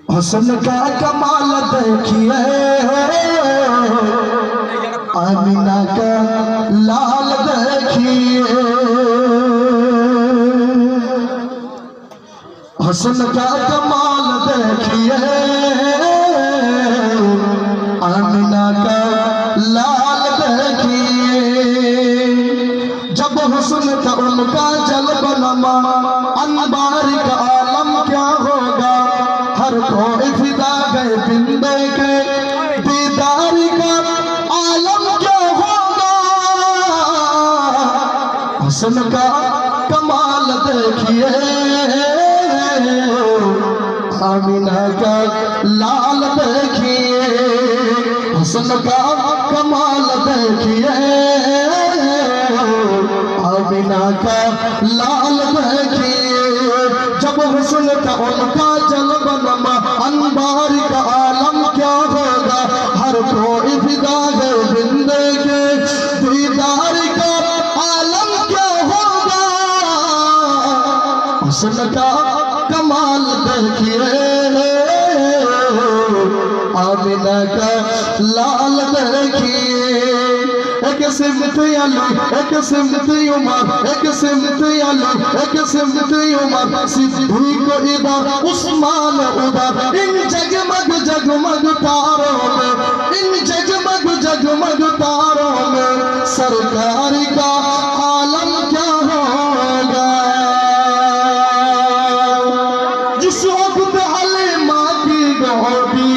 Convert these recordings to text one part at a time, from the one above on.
हुस्न का कमाल देखिए, आमिना का लाल देखिए। हुस्न का कमाल देखिए, आमिना का लाल देखिए। जब हुस्न था उनका जलवा नमा, अनबार का आलम क्या होगा। हर कोई फिदा गए बिंदे के दीदार का आलम क्या होगा। हुस्न का कमाल देखिए, आमिना का लाल देखिए। हुस्न का कमाल देखिए, आमिना का लाल देखिए। जब हुस्न था उनका जलवा नमा, अनबार का आलम क्या होगा। हर कोई फिदा है बिंदे के दीदार का आलम क्या होगा। हुस्न का कमाल देखिए, आमिना का लाल देखिए। एक सिमत अली, एक सिमत उमर, एक सिमत अली, एक सिमत उमर। सिद्दीक इधर, उस्मान उधर। इन जगमग जगमग तारों में, इन जगमग जगमग तारों में सरकार का आलम क्या होगा। जिस वक्त हलीमा की गोदी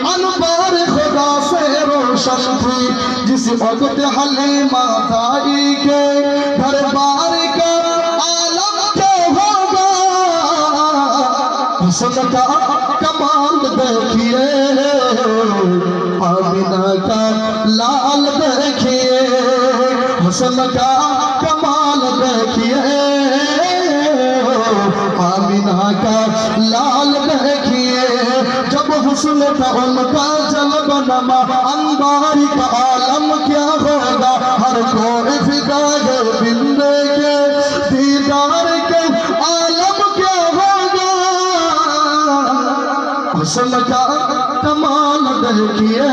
अनवार खुदा से रोशन थी, जिस वक्त हलीमा दाई के दरबार का आलम क्या होगा। हुस्न का कमाल देखिए, आमिना का लाल देखिए। हुस्न का कमाल देखिए, आमिना का लाल देखिए। जब हुस्न था उनका जलवा नमा, अनबार का आलम क्या होगा। हर कोई फिदा है बिंदे के दीदार के आलम क्या होगा। हुस्न का कमाल देखिए,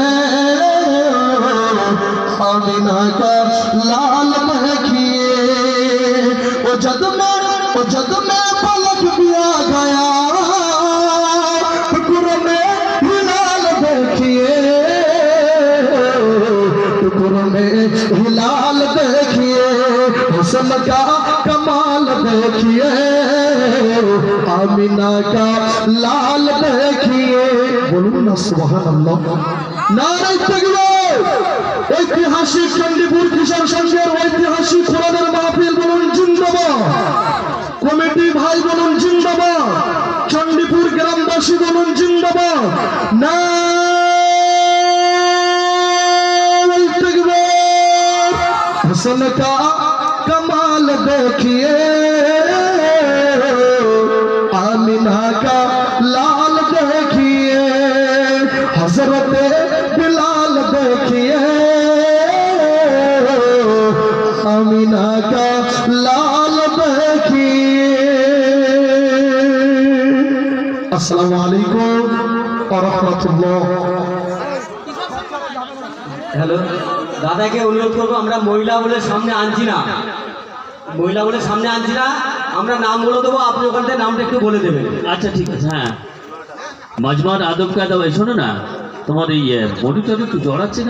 आमिना का लाल देखिए। ओ जद में पलक दिया गया, टुकड़ों में हिलाल देखिए, टुकड़ों में हिलाल देखिए। हुस्न का कमाल देखिए, आमिना का लाल देखिए। बोलूं ना सुभान अल्लाह। नारे तकबीर। ঐতিহাসিক চণ্ডীপুর কিশোর সংঘের ঐতিহাসিক কোরআনের মাহফিল বলুন জিন্দাবাদ। কমিটি ভাই বলুন জিন্দাবাদ। চণ্ডীপুর গ্রামবাসী বলুন জিন্দাবাদ। नारे तकबीर। हुस्न का कमाल देखिए, आमिना का लाल देखिए। हजरत बिलाल देखिए, आमिना का लाल देखिए। अस्सलामु अलैकुम व रहमतुल्लाह। হ্যালো দাদাকে অনুরোধ করবো, আমরা মহিলা বলে সামনে আনছি না, মহিলা বলে সামনে আনছি না, আমরা নাম বলে দেবো, আপনি ওখান থেকে নামটা একটু বলে দেবেন। আচ্ছা ঠিক আছে। হ্যাঁ, মজমার আদব কায়দা শোনো না, তোমার এই মনিটর একটু জড়াচ্ছে না।